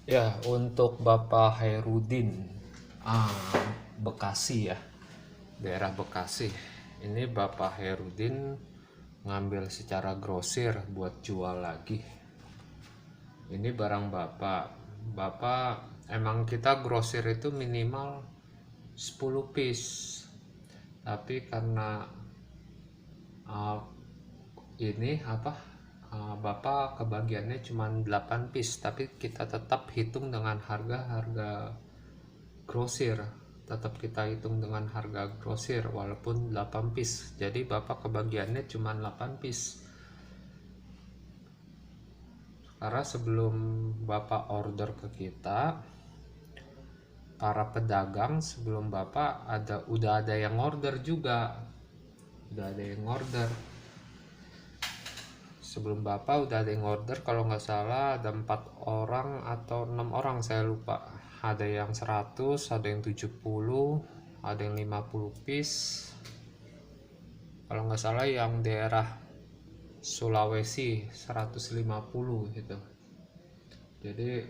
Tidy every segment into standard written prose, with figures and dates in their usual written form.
Ya, untuk Bapak Hairudin, ah, Bekasi ya, daerah Bekasi. Ini Bapak Hairudin ngambil secara grosir buat jual lagi. Ini barang Bapak. Bapak emang kita grosir itu minimal 10 piece. Tapi karena ah, ini apa Bapak kebagiannya cuma 8 piece, tapi kita tetap hitung dengan harga grosir, tetap kita hitung dengan harga grosir walaupun 8 piece, jadi Bapak kebagiannya cuma 8 piece. Karena sebelum Bapak order ke kita, para pedagang sebelum Bapak udah ada yang order juga, udah ada yang order sebelum Bapak udah ada yang order. Kalau nggak salah ada 4 orang atau 6 orang, saya lupa. Ada yang 100, ada yang 70, ada yang 50 piece. Kalau nggak salah yang daerah Sulawesi 150 gitu. Jadi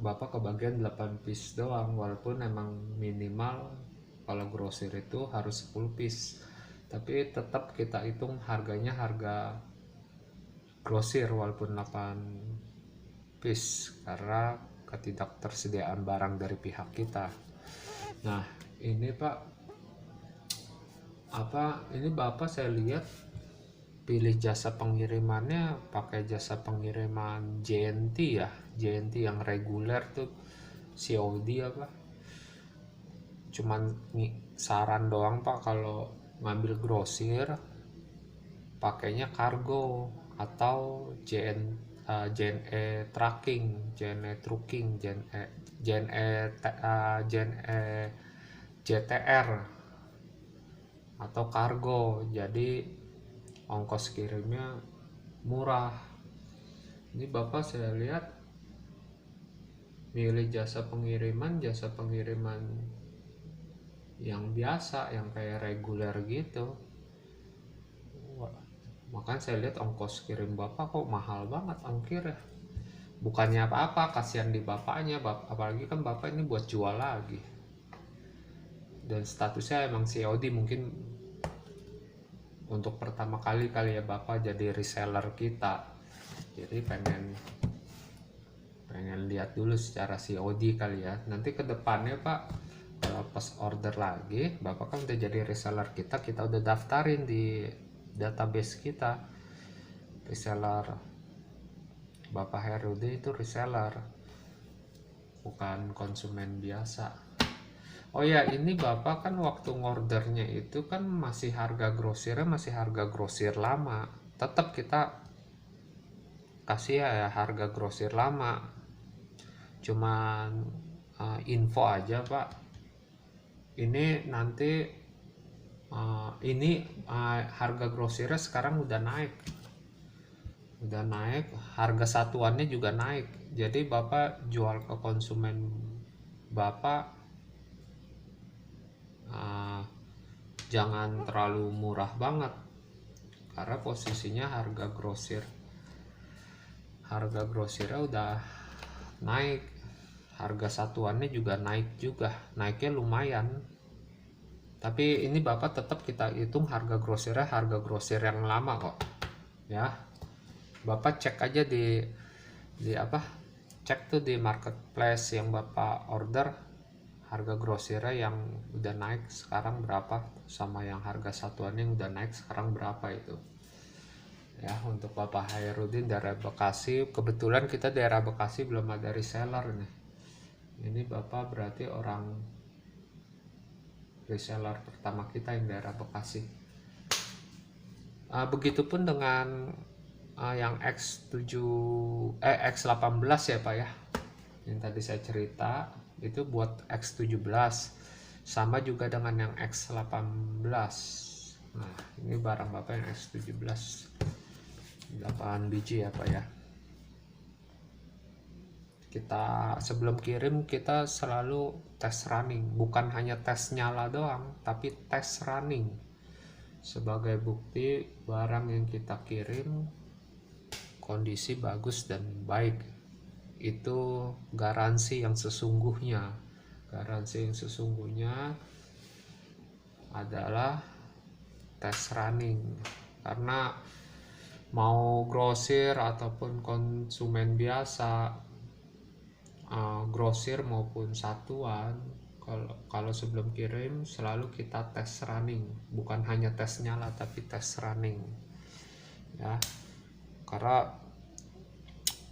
Bapak kebagian 8 piece doang, walaupun emang minimal kalau grosir itu harus 10 piece. Tapi tetap kita hitung harganya harga grosir walaupun 8 piece karena ketidaktersediaan barang dari pihak kita. Nah, ini Pak, ini Bapak saya lihat pilih jasa pengirimannya pakai jasa pengiriman JNT ya, JNT yang reguler tuh COD apa. Cuman saran doang Pak, kalau ngambil grosir pakainya kargo atau JNE tracking, JNE trucking, JNE JTR atau kargo. Jadi ongkos kirimnya murah. Ini Bapak saya lihat milih jasa pengiriman yang biasa, yang kayak reguler gitu. Makanya saya lihat ongkos kirim Bapak kok mahal banget ongkirnya. Bukannya apa-apa, kasihan di Bapaknya, apalagi kan Bapak ini buat jual lagi. Dan statusnya emang COD, mungkin untuk pertama kali ya Bapak jadi reseller kita. Jadi pengen lihat dulu secara COD kali ya. Nanti ke depannya Pak, pas order lagi, Bapak kan udah jadi reseller kita udah daftarin di database kita. Reseller Bapak Herudi itu reseller, bukan konsumen biasa. Oh ya, ini Bapak kan waktu ngordernya itu kan masih harga grosir lama. Tetap kita kasih ya harga grosir lama. Cuman info aja Pak. Ini nanti harga grosirnya sekarang udah naik. Harga satuannya juga naik. Jadi Bapak jual ke konsumen Bapak jangan terlalu murah banget, karena posisinya harga grosirnya udah naik, harga satuannya juga naiknya lumayan. Tapi ini Bapak tetap kita hitung harga grosir yang lama kok ya. Bapak cek aja cek tuh di marketplace yang Bapak order, harga grosirnya yang udah naik sekarang berapa, sama yang harga satuannya yang udah naik sekarang berapa itu ya. Untuk Bapak Hairudin daerah Bekasi, kebetulan kita daerah Bekasi belum ada reseller nih. Ini Bapak berarti orang reseller pertama kita yang daerah Bekasi. Begitupun dengan yang X18 ya Pak ya, yang tadi saya cerita itu buat X17, sama juga dengan yang X18. Nah, ini barang Bapak yang X17 8 biji ya Pak ya. Kita sebelum kirim kita selalu tes running, bukan hanya tes nyala doang, tapi tes running sebagai bukti barang yang kita kirim kondisi bagus dan baik. itu garansi yang sesungguhnya. Garansi yang sesungguhnya adalah tes running, karena mau grosir ataupun konsumen biasa, grosir maupun satuan, kalau sebelum kirim selalu kita tes running, bukan hanya tes nyala tapi tes running ya, karena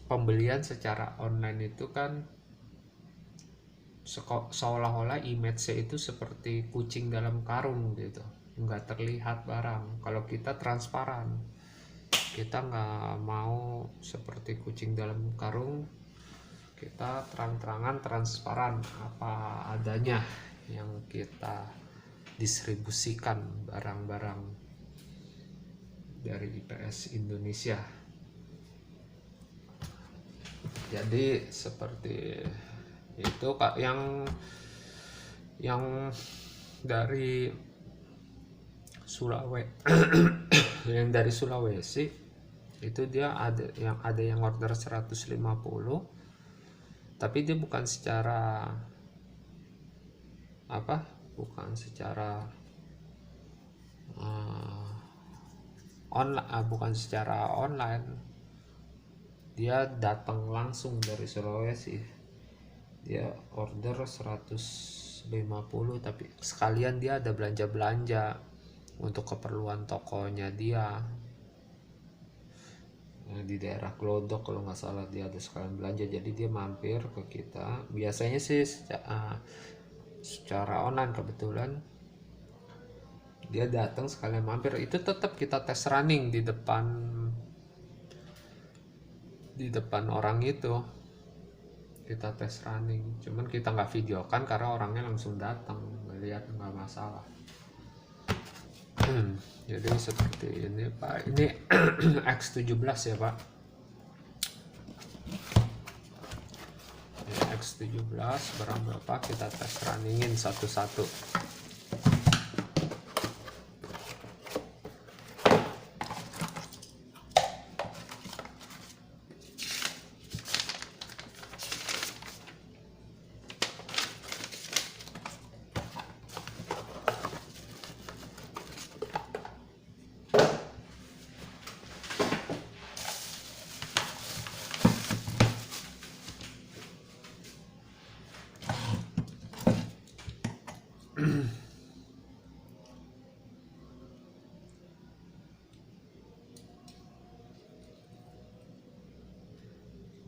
pembelian secara online itu kan seolah-olah image-nya itu seperti kucing dalam karung gitu, nggak terlihat barang. Kalau kita transparan, kita nggak mau seperti kucing dalam karung, kita terang-terangan transparan apa adanya yang kita distribusikan barang-barang dari IPS Indonesia. Jadi seperti itu Kak, yang dari yang dari Sulawesi itu dia ada yang order 150, tapi dia bukan secara bukan secara online, dia datang langsung dari Sulawesi, dia order 150, tapi sekalian dia ada belanja untuk keperluan tokonya dia di daerah Glodok kalau nggak salah, dia ada sekalian belanja, jadi dia mampir ke kita. Biasanya sih secara online, kebetulan dia datang sekalian mampir, itu tetap kita tes running di depan orang itu, kita tes running, cuman kita nggak videokan karena orangnya langsung datang melihat, nggak masalah. Jadi seperti ini Pak, ini X17 ya Pak, ini X17 barang berapa kita tes runningin satu-satu.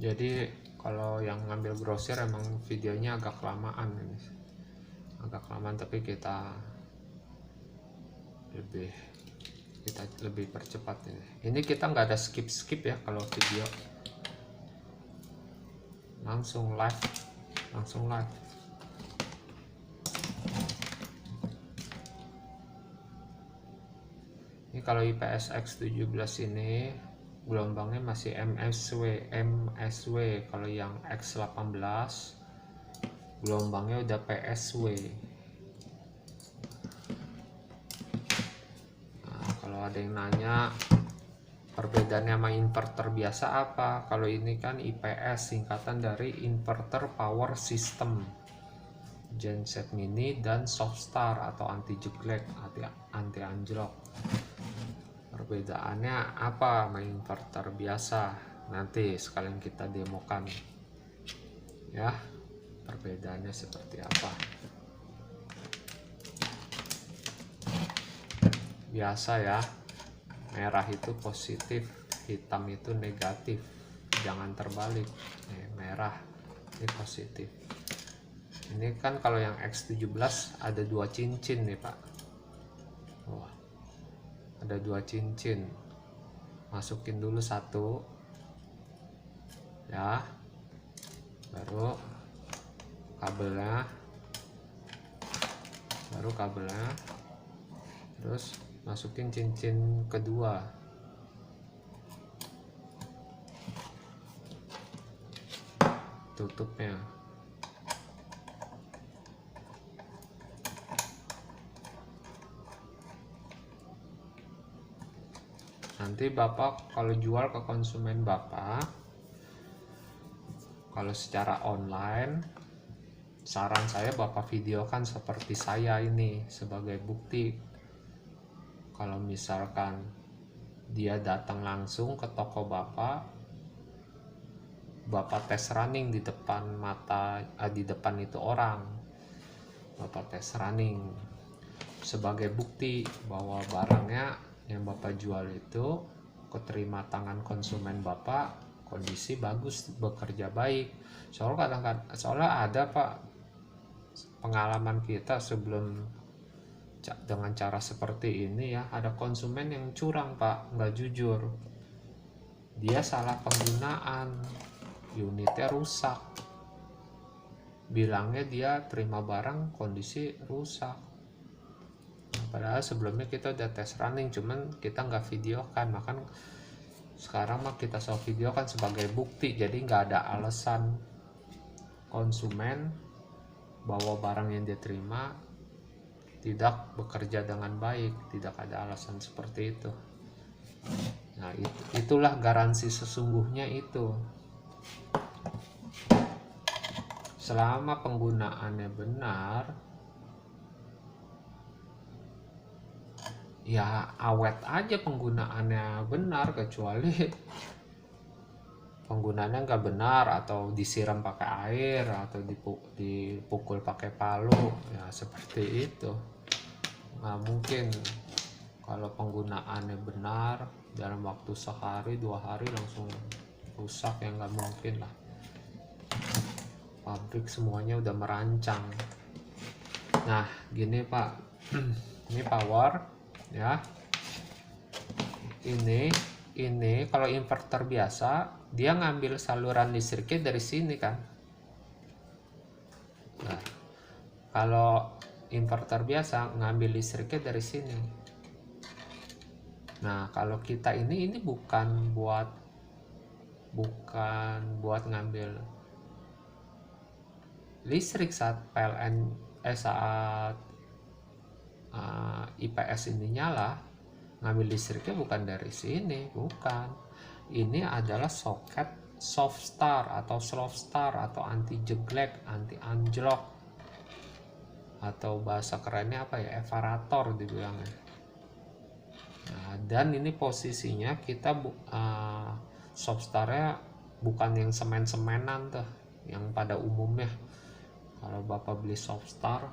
Jadi kalau yang ngambil grosir emang videonya agak kelamaan ini, tapi kita lebih percepat ini. Ini kita nggak ada skip ya, kalau video langsung live. Ini kalau IPS X17 ini gelombangnya masih MSW. Kalau yang X18 gelombangnya udah PSW. Nah, kalau ada yang nanya perbedaannya sama inverter biasa apa, kalau ini kan IPS singkatan dari Inverter Power System, genset mini dan soft start atau anti jeglek, anti anjlok. Perbedaannya apa sama inverter biasa, nanti sekalian kita demokan ya, perbedaannya seperti apa. Biasa ya, merah itu positif, hitam itu negatif, jangan terbalik. Merah ini positif. Ini kan kalau yang X17 ada 2 cincin nih Pak. Wah, ada 2 cincin, masukin dulu satu ya, baru kabelnya, terus masukin cincin kedua, tutupnya. Nanti Bapak kalau jual ke konsumen Bapak, Kalau secara online, saran saya Bapak videokan seperti saya ini sebagai bukti. Kalau misalkan dia datang langsung ke toko Bapak tes running di depan di depan itu orang, Bapak tes running sebagai bukti bahwa barangnya yang Bapak jual itu keterima tangan konsumen Bapak, kondisi bagus, bekerja baik. Soalnya ada Pak, pengalaman kita sebelum dengan cara seperti ini ya, ada konsumen yang curang Pak, nggak jujur. Dia salah penggunaan, unitnya rusak, bilangnya dia terima barang kondisi rusak, padahal sebelumnya kita udah tes running, cuman kita nggak videokan. Makan sekarang mah kita videokan sebagai bukti, jadi nggak ada alasan konsumen bahwa barang yang dia terima tidak bekerja dengan baik, tidak ada alasan seperti itu. Nah, itulah garansi sesungguhnya itu. Selama penggunaannya benar, ya awet aja penggunaannya benar, kecuali penggunaannya nggak benar atau disiram pakai air atau dipukul pakai palu, ya seperti itu. Nggak mungkin kalau penggunaannya benar dalam waktu sehari 2 hari langsung rusak, ya nggak mungkin lah. Pabrik semuanya udah merancang. Nah gini Pak, ini power ya, ini kalau inverter biasa dia ngambil saluran listriknya dari sini kan. Nah, kalau inverter biasa ngambil listriknya dari sini. Nah, kalau kita ini bukan buat ngambil listrik saat IPS ini nyala. Ngambil listriknya bukan dari sini, bukan. Ini adalah soket soft start atau slow start atau anti jeglek, anti anjlok, atau bahasa kerennya apa ya, evarator dibilangnya. Nah, dan ini posisinya kita soft startnya bukan yang semen-semenan tuh yang pada umumnya. Kalau Bapak beli soft start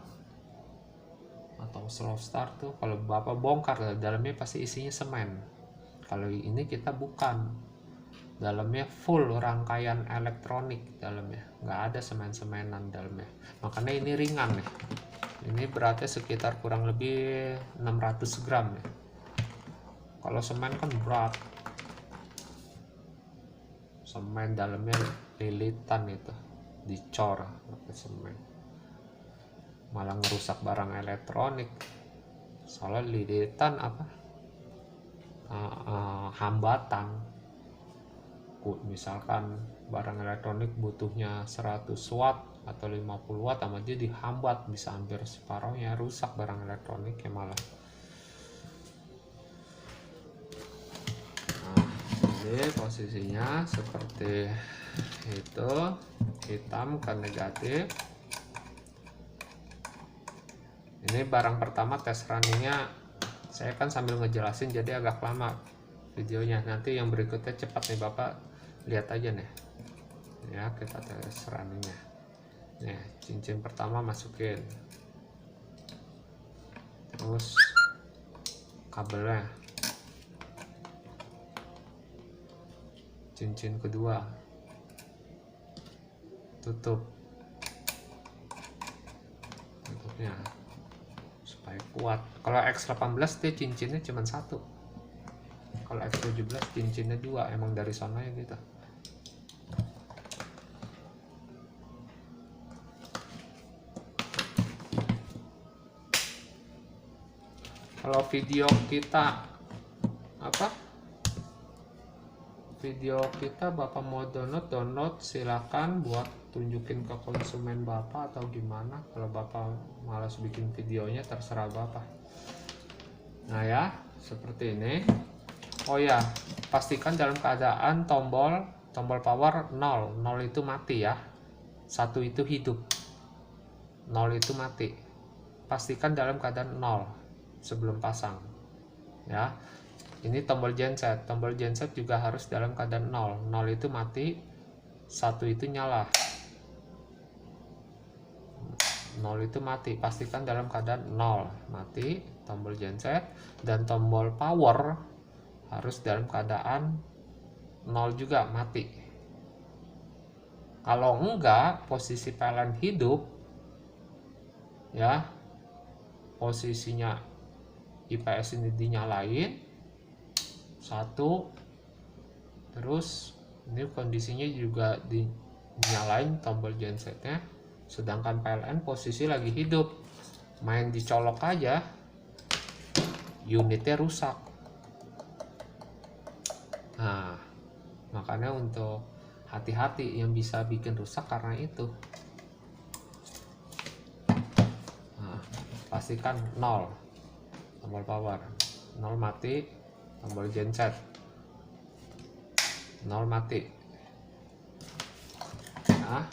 atau slow start tuh, kalau Bapak bongkar dalamnya pasti isinya semen. Kalau ini kita bukan, dalamnya full rangkaian elektronik, dalamnya nggak ada semen-semenan dalamnya. Makanya ini ringan nih. Ini beratnya sekitar kurang lebih 600 gram ya. Kalau semen kan berat, semen dalamnya lilitan itu, dicor pakai semen, malah ngerusak barang elektronik. Soalnya lilitan hambatan. Misalkan barang elektronik butuhnya 100 watt atau 50 watt, sama dia dihambat, bisa hampir separuhnya rusak barang elektroniknya malah. Nah, ini posisinya seperti itu, hitam ke negatif. Ini barang pertama tes runningnya, saya kan sambil ngejelasin jadi agak lama videonya. Nanti yang berikutnya cepat nih Bapak lihat aja nih ya, kita tes runningnya. Nih, cincin pertama masukin, terus kabelnya, cincin kedua tutupnya supaya kuat. Kalau X18 dia cincinnya cuma satu, kalau X17 cincinnya 2, emang dari sononya gitu. Kalau video kita Bapak mau download silakan, buat tunjukin ke konsumen Bapak atau gimana. Kalau Bapak malas bikin videonya terserah Bapak. Nah ya, seperti ini. Oh ya, pastikan dalam keadaan tombol tombol power 0 itu mati ya, 1 itu hidup, 0 itu mati. Pastikan dalam keadaan 0 sebelum pasang ya. Ini tombol genset juga harus dalam keadaan 0 itu mati, 1 itu nyala. 0 itu mati, pastikan dalam keadaan 0 mati tombol genset, dan tombol power harus dalam keadaan 0 juga mati. Kalau enggak, posisi PLN hidup ya, posisinya IPS ini dinyalain 1, terus ini kondisinya juga dinyalain tombol gensetnya, sedangkan PLN posisi lagi hidup, main dicolok aja unitnya rusak. Nah, makanya untuk hati-hati yang bisa bikin rusak karena itu. Nah, pastikan 0 tombol power, 0 mati tombol genset, 0 mati. Nah,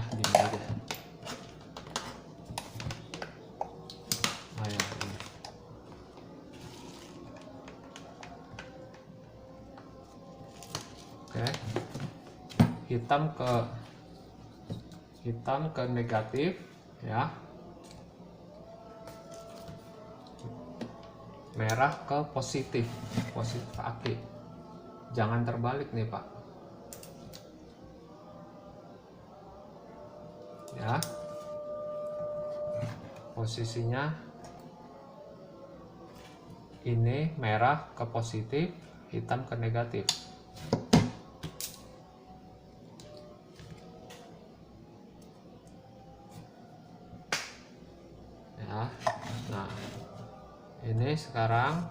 gini aja. Ya, ini. Oke, hitam ke negatif ya, merah ke positif aki. Jangan terbalik nih Pak ya, posisinya ini merah ke positif, hitam ke negatif ya. Nah, ini sekarang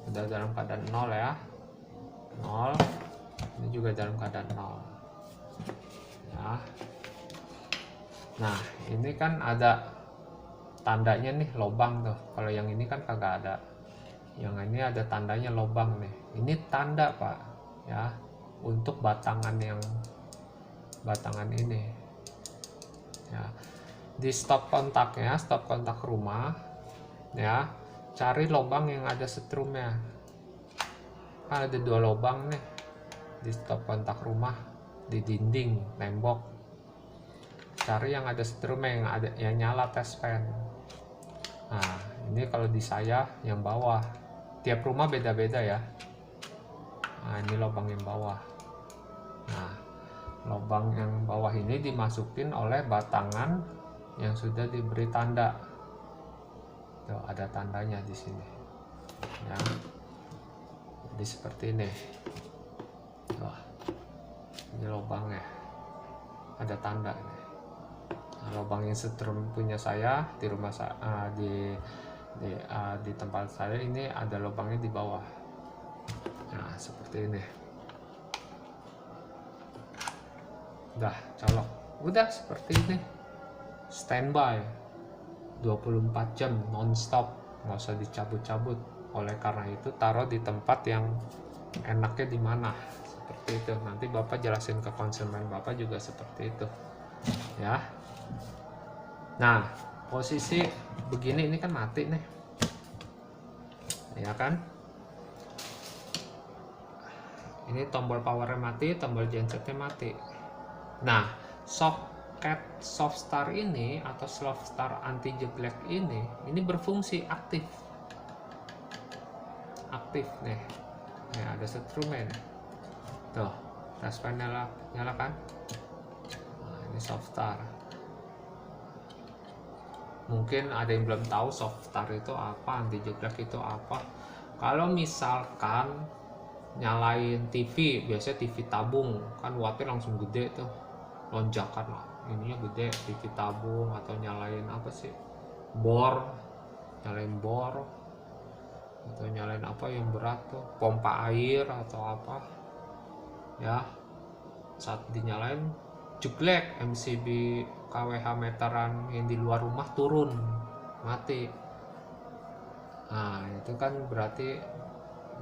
udah dalam keadaan 0 ya, 0. Ini juga dalam keadaan 0 ya. Nah, ini kan ada tandanya nih, lobang tuh. Kalau yang ini kan kagak ada, yang ini ada tandanya lobang nih. Ini tanda Pak ya, untuk batangan ini ya. Di stop kontaknya, stop kontak rumah ya, cari lobang yang ada setrumnya. Kan ada 2 lobang nih di stop kontak rumah, di dinding tembok. Cari yang ada setrumnya, yang nyala tes pen. Nah, ini kalau di saya yang bawah, tiap rumah beda-beda ya. Nah, ini lubang yang bawah. Nah, lubang yang bawah ini dimasukin oleh batangan yang sudah diberi tanda. Tuh, ada tandanya di sini ya. Jadi seperti ini. Tuh, ini lubangnya ada tanda ini. Nah, lubang yang setrum punya saya di rumah saya, di tempat saya ini ada lubangnya di bawah. Nah, seperti ini. Udah colok, udah seperti ini. Standby 24 jam nonstop, nggak usah dicabut-cabut. Oleh karena itu taruh di tempat yang enaknya di mana, seperti itu. Nanti Bapak jelasin ke konsumen Bapak juga seperti itu ya. Nah, posisi begini ini kan mati nih ya kan. Ini tombol powernya mati, tombol gensetnya mati. Nah, soket soft start ini atau soft start anti jeglek ini berfungsi aktif nih. Nih ada setrumnya nih. Tuh, tes pen nyala kan. Nah, ini soft start. Mungkin ada yang belum tahu soft start itu apa, anti jeglek itu apa. Kalau misalkan nyalain TV, biasanya TV tabung kan wattnya langsung gede tuh, lonjakan lah, ininya gede, TV tabung. Atau nyalain apa sih, nyalain bor, atau nyalain apa yang berat tuh, pompa air atau apa ya. Saat dinyalain jeglek, MCB KWH meteran yang di luar rumah turun, mati. Nah itu kan berarti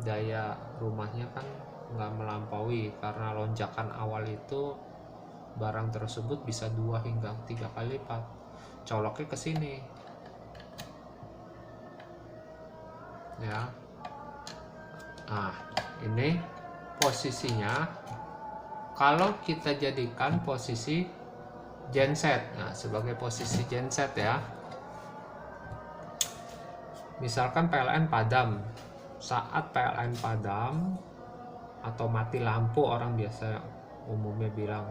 daya rumahnya kan nggak melampaui, karena lonjakan awal itu barang tersebut bisa 2 hingga 3 kali lipat. Coloknya ke sini ya. Nah ini posisinya kalau kita jadikan posisi genset. Nah sebagai posisi genset ya, misalkan PLN padam. Saat PLN padam atau mati lampu, orang biasa umumnya bilang,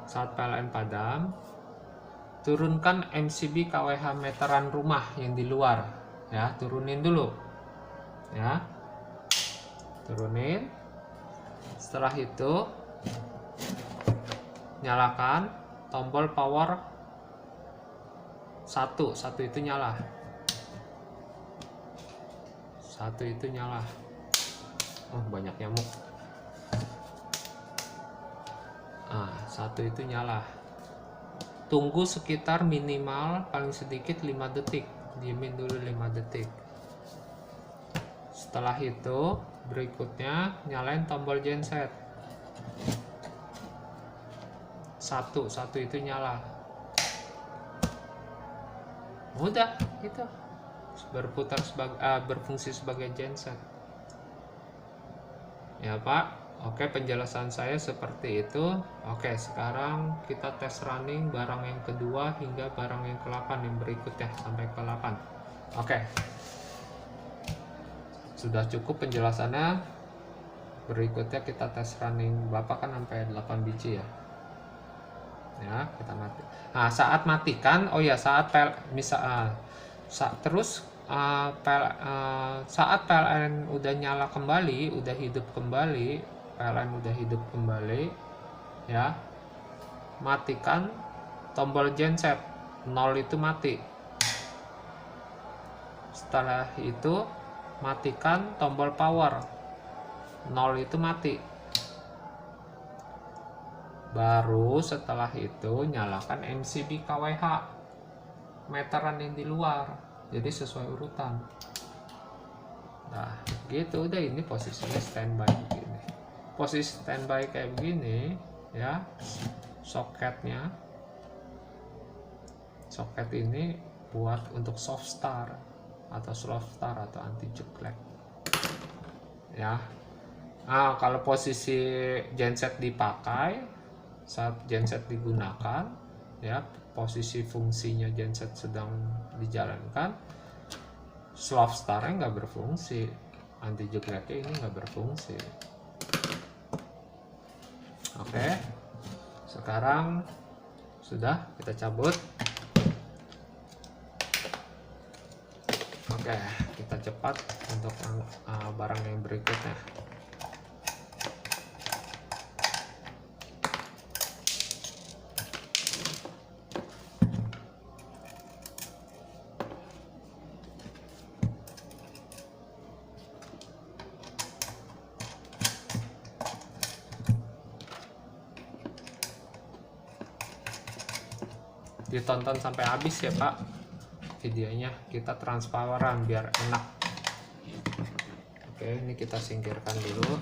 saat PLN padam, turunkan MCB KWH meteran rumah yang di luar ya, turunin dulu ya, turunin. Setelah itu nyalakan tombol power 1 itu nyala, 1 itu nyala. Oh banyak nyamuk. Nah 1 itu nyala, tunggu sekitar minimal paling sedikit 5 detik, diemin dulu 5 detik. Setelah itu berikutnya nyalain tombol genset, 1 itu nyala. Udah itu berputar sebagai berfungsi sebagai genset ya Pak. Oke, penjelasan saya seperti itu. Oke, sekarang kita tes running barang yang kedua hingga barang yang ke-8 yang berikutnya sampai ke-8. Oke, sudah cukup penjelasannya. Berikutnya kita tes running. Bapak kan sampai 8 biji ya. Ya, kita mati. Nah, saat matikan, oh ya, saat saat PLN udah nyala kembali, udah hidup kembali, PLN udah hidup kembali ya, matikan tombol genset, 0 itu mati. Setelah itu matikan tombol power, 0 itu mati. Baru setelah itu nyalakan MCB KWH meteran yang di luar, jadi sesuai urutan. Nah gitu, udah. Ini posisinya standby begini, posisi standby kayak begini ya. Soketnya, soket ini buat untuk soft start atau slow start atau anti jeglek ya. Nah kalau posisi genset dipakai, saat genset digunakan ya, posisi fungsinya genset sedang dijalankan, slow startnya nggak berfungsi, anti jegleknya ini nggak berfungsi. Oke, sekarang sudah, kita cabut. Oke, kita cepat untuk barang yang berikutnya. Ditonton sampai habis ya Pak videonya, kita transparan biar enak. Oke, ini kita singkirkan dulu.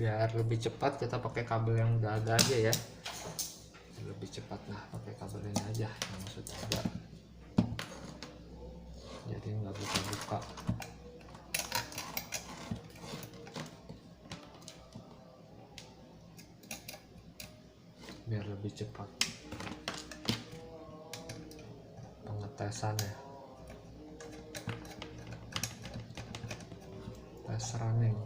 Biar lebih cepat kita pakai kabel yang udah ada aja ya, lebih cepat. Nah, pakai kabel ini aja yang sudah ada, jadi nggak buka-buka. Biar lebih cepat pengetesannya. Tes running.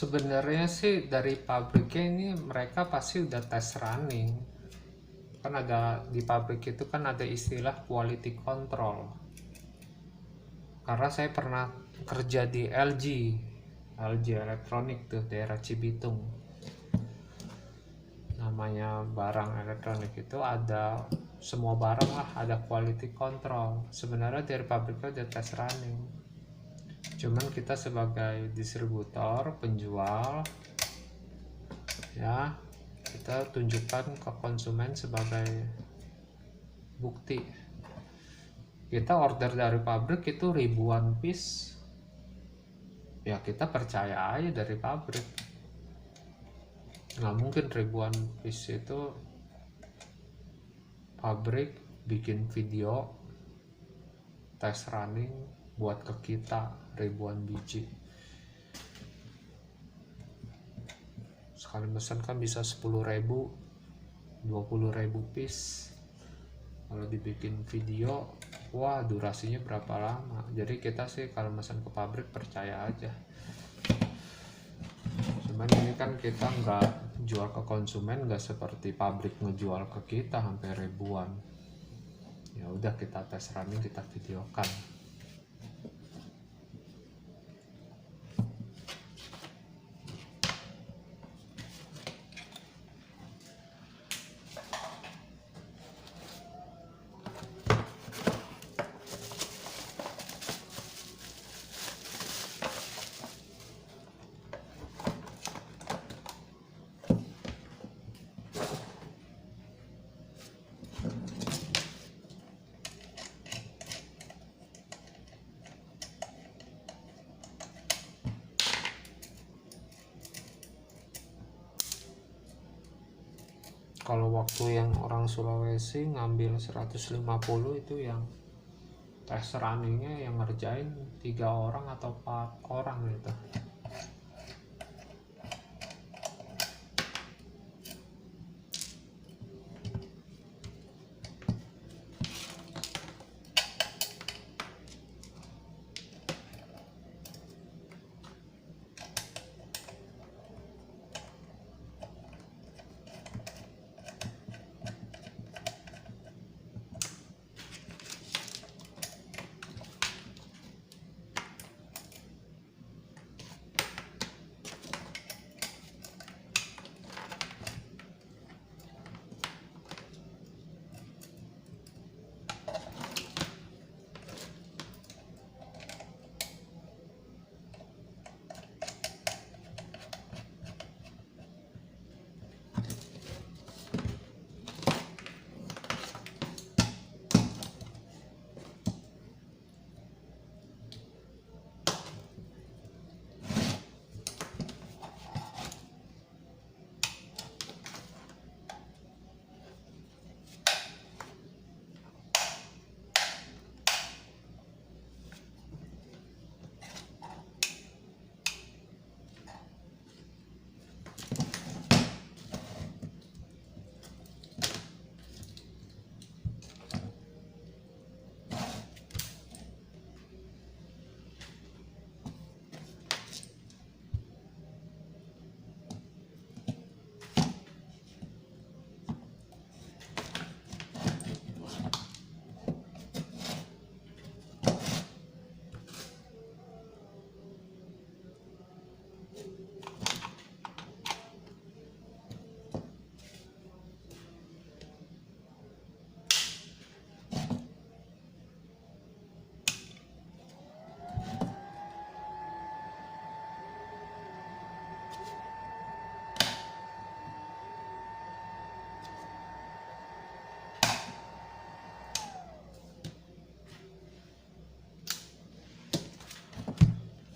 Sebenarnya sih dari pabriknya ini mereka pasti udah tes running. Kan ada di pabrik itu kan ada istilah quality control. Karena saya pernah kerja di LG Elektronik tuh daerah Cibitung. Namanya barang elektronik itu ada semua barang lah ada quality control. Sebenarnya dari pabriknya udah tes running. Cuman kita sebagai distributor, penjual, ya kita tunjukkan ke konsumen sebagai bukti. Kita order dari pabrik itu ribuan piece, ya kita percaya aja dari pabrik. Nggak mungkin ribuan piece itu pabrik bikin video tes running buat ke kita ribuan biji. Sekali pesan kan bisa 10.000, 20.000 piece. Kalau dibikin video, wah durasinya berapa lama. Jadi kita sih kalau pesan ke pabrik percaya aja. Cuman ini kan kita nggak jual ke konsumen, nggak seperti pabrik ngejual ke kita sampai ribuan. Ya udah kita tes running, kita videokan. Kalau waktu yang orang Sulawesi ngambil 150 itu yang tes runningnya yang ngerjain 3 orang atau 4 orang gitu.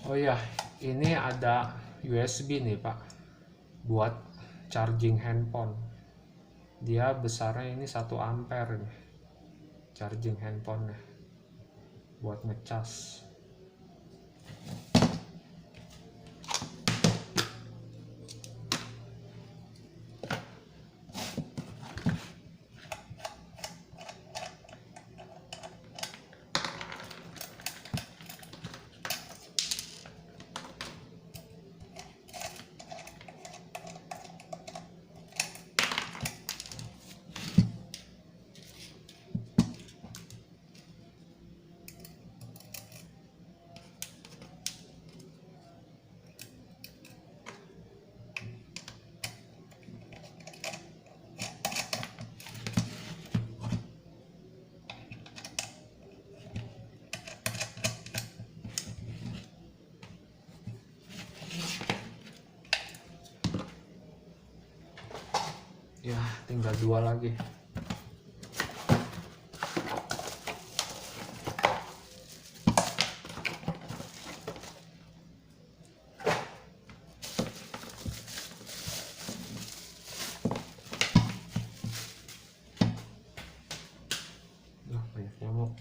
Oh ya, ini ada USB nih Pak, buat charging handphone. Dia besarnya ini 1 ampere nih, charging handphone buat ngecas. Ya tinggal 2 lagi. Banyak nyamuk.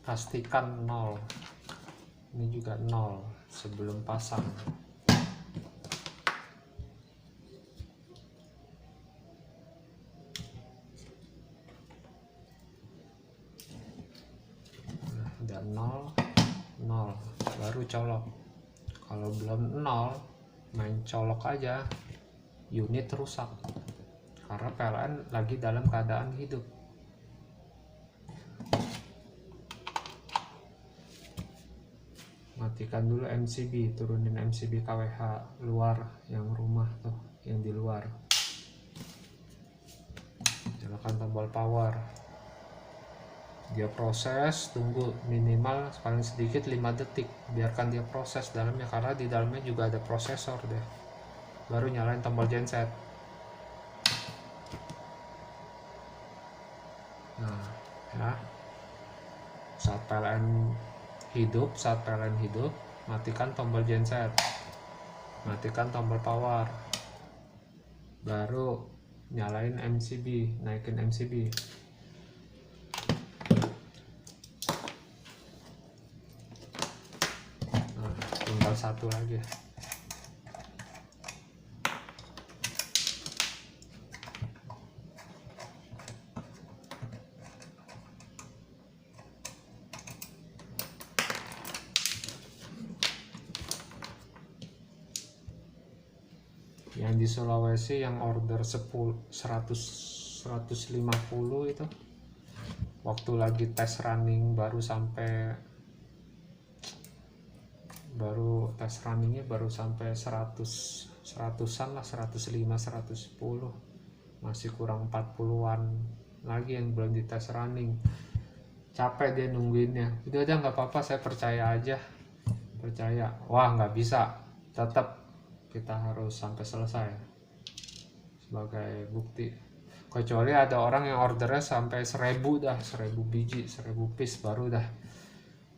Pastikan 0. Ini juga 0 sebelum pasang. Nah, udah 0 baru colok. Kalau belum 0 main colok aja, unit rusak karena PLN lagi dalam keadaan hidup. Matikan dulu MCB, turunin MCB KWH luar yang rumah tuh, yang di luar. Nyalakan tombol power. Dia proses, tunggu minimal paling sedikit 5 detik, biarkan dia proses dalamnya karena di dalamnya juga ada prosesor deh. Baru nyalain tombol genset. Nah, ya. Saat PLN hidup, matikan tombol genset, matikan tombol power, baru nyalain MCB, naikin MCB. Nah, tinggal 1 lagi. Yang di Sulawesi yang order 150 itu waktu lagi tes running baru tes runningnya baru sampai 100-an lah, 105 110, masih kurang 40-an lagi yang belum di tes running. Capek dia nungguinnya. Udah nggak apa-apa, saya percaya aja, wah nggak bisa, tetap kita harus sampai selesai sebagai bukti. Kecuali ada orang yang ordernya sampai 1000 biji, 1000 piece, baru dah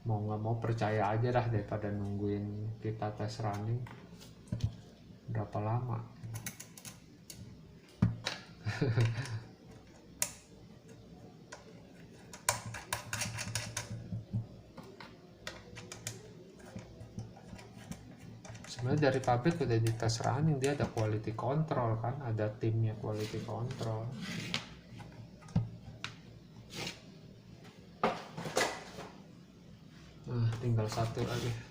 mau nggak mau percaya aja dah daripada nungguin kita tes running berapa lama. Sebenarnya dari pabrik udah di tes running, dia ada quality control kan, ada timnya quality control. Nah, tinggal 1 lagi.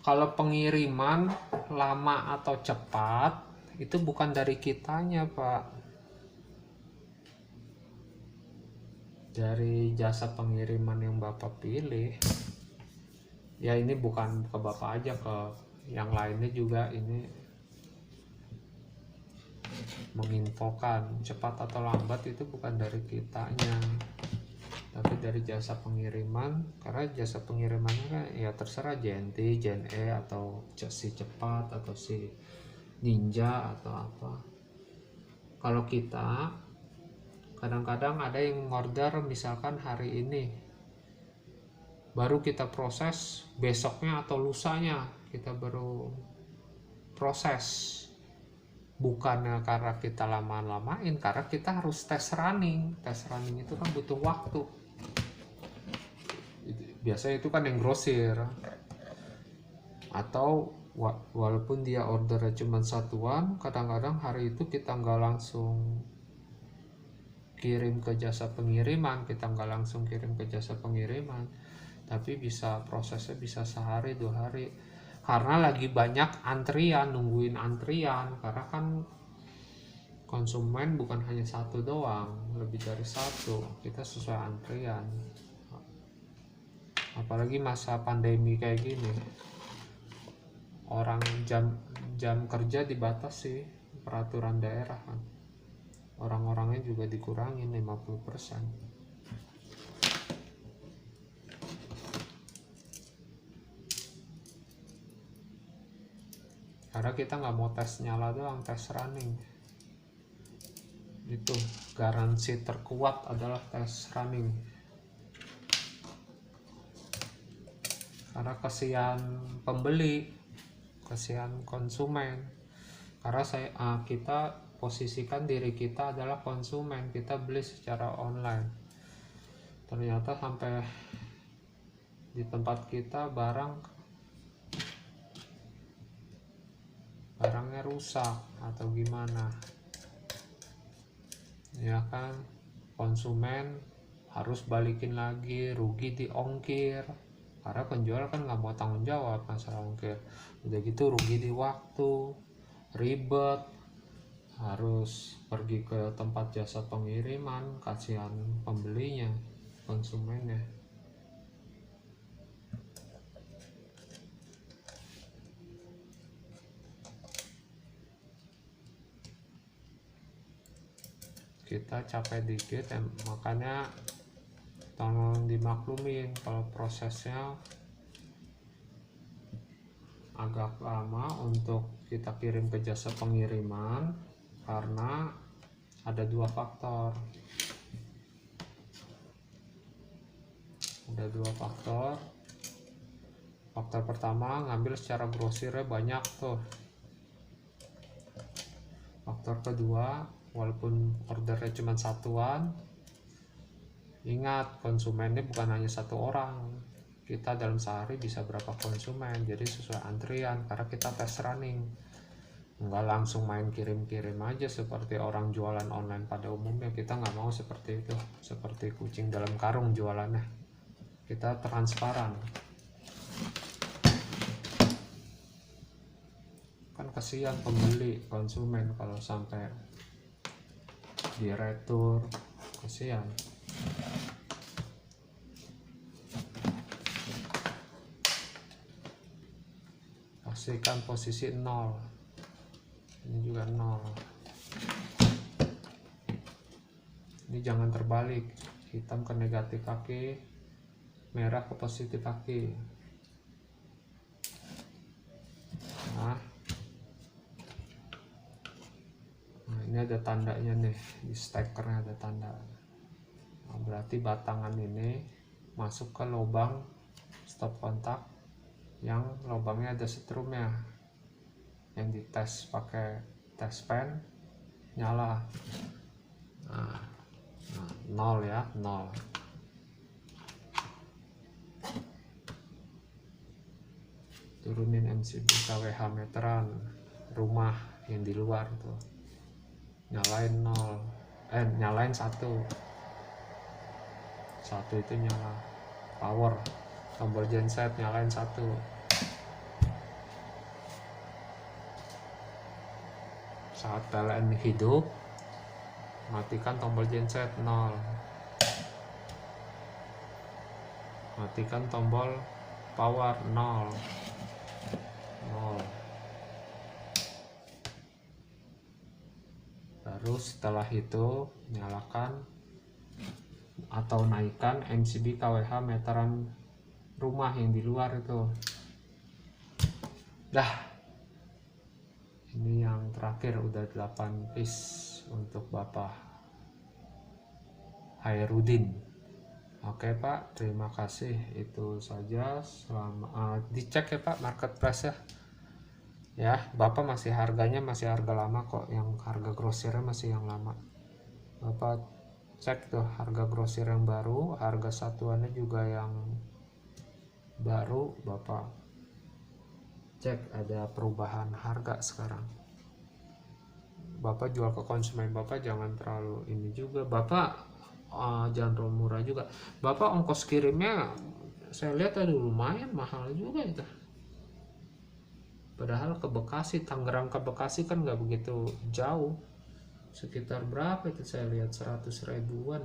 Kalau pengiriman lama atau cepat itu bukan dari kitanya, Pak. dari jasa pengiriman yang Bapak pilih, ya ini bukan ke Bapak aja, ke yang lainnya juga ini menginfokan. Cepat atau lambat itu bukan dari kitanya, tapi dari jasa pengiriman. Karena jasa pengirimannya kan ya terserah JNT, JNE, atau si cepat, atau si Ninja, atau apa. Kalau kita kadang-kadang ada yang order misalkan hari ini, baru kita proses besoknya atau lusanya kita baru proses. Bukannya karena kita lama-lamain, karena kita harus tes running. Tes running itu kan butuh waktu. Biasanya itu kan yang grosir. Atau walaupun dia ordernya cuma satuan, kadang-kadang hari itu kita nggak langsung kirim ke jasa pengiriman, tapi bisa prosesnya bisa sehari 2 hari. Karena lagi banyak antrian, nungguin antrian, karena kan konsumen bukan hanya satu doang, lebih dari satu, kita sesuai antrian. Apalagi masa pandemi kayak gini, orang jam kerja dibatasi peraturan daerah kan, orang-orangnya juga dikurangin 50%. Karena kita nggak mau tes nyala doang, tes running. Itu garansi terkuat adalah tes running. Karena kasihan pembeli, kasihan konsumen. Karena kita posisikan diri kita adalah konsumen, kita beli secara online. Ternyata sampai di tempat kita barangnya rusak atau gimana, ya kan, konsumen harus balikin lagi, rugi di ongkir, karena penjual kan nggak mau tanggung jawab masalah ongkir. Udah gitu rugi di waktu, ribet, harus pergi ke tempat jasa pengiriman, kasihan pembelinya, konsumennya. Kita capek dikit ya, makanya tolong dimaklumin kalau prosesnya agak lama untuk kita kirim ke jasa pengiriman, karena ada 2 faktor. Faktor pertama, ngambil secara grosirnya banyak tuh. Faktor kedua, walaupun ordernya cuma satuan, ingat konsumennya bukan hanya satu orang, kita dalam sehari bisa berapa konsumen, jadi sesuai antrian. Karena kita tes running, nggak langsung main kirim-kirim aja seperti orang jualan online pada umumnya. Kita nggak mau seperti itu, seperti kucing dalam karung jualannya. Kita transparan, kan kasihan pembeli, konsumen kalau sampai di retur, kasihan. Pastikan posisi 0, ini juga 0. Ini jangan terbalik, hitam ke negatif kaki, merah ke positif kaki. Nah, ini ada tandanya nih, di stekernya ada tanda. Nah, berarti batangan ini masuk ke lubang stop kontak yang lubangnya ada setrumnya, yang dites pakai tes pen, nyala. Nah, 0 ya, 0. Turunin MCB KWH meteran rumah yang di luar tuh, nyalain 0, nyalain 1 itu nyala, power, tombol genset nyalain 1. Saat PLN hidup, matikan tombol genset 0. matikan tombol power 0. Baru setelah itu nyalakan atau naikkan MCB KWH meteran rumah yang di luar itu. Dah, ini yang terakhir udah 8 piece untuk Bapak Hairudin. Oke Pak, terima kasih, itu saja. Dicek ya Pak market price ya. Bapak masih harganya masih harga lama kok, yang harga grosirnya masih yang lama. Bapak cek tuh harga grosir yang baru, harga satuannya juga yang baru. Bapak cek ada perubahan harga sekarang. Bapak jual ke konsumen Bapak jangan terlalu ini juga. Bapak jangan terlalu murah juga. Bapak ongkos kirimnya saya lihat ada lumayan mahal juga itu. Padahal ke Bekasi, Tangerang ke Bekasi kan nggak begitu jauh. Sekitar berapa itu saya lihat 100 ribuan.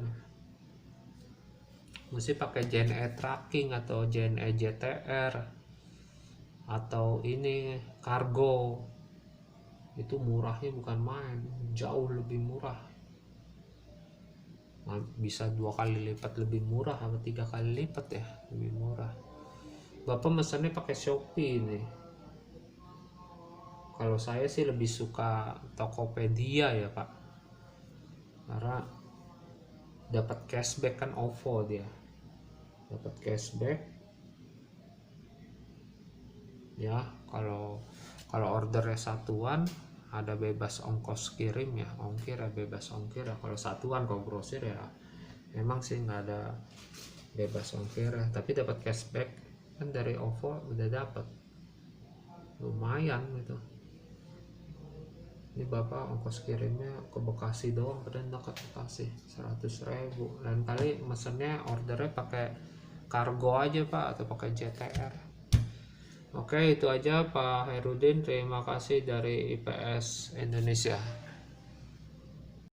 Mesti pakai JNE Tracking atau JNE JTR atau ini kargo. Itu murahnya bukan main, jauh lebih murah. Nah, bisa 2 kali lipat lebih murah atau 3 kali lipat ya lebih murah. Bapak mesennya pakai Shopee nih. Kalau saya sih lebih suka Tokopedia ya Pak, karena dapat cashback kan, OVO dia dapat cashback ya. Kalau ordernya satuan ada bebas ongkos kirim ya, ongkir ya, bebas ongkir ya. Kalau satuan, kalau grosir ya memang sih nggak ada bebas ongkir ya, tapi dapat cashback kan dari OVO, udah dapat lumayan gitu. Ini Bapak ongkos kirimnya ke Bekasi doang, padahal dekat Bekasi 100 ribu. Lain kali mesennya ordernya pakai kargo aja Pak, atau pakai JTR. Oke, itu aja Pak Hairudin. Terima kasih dari IPS Indonesia.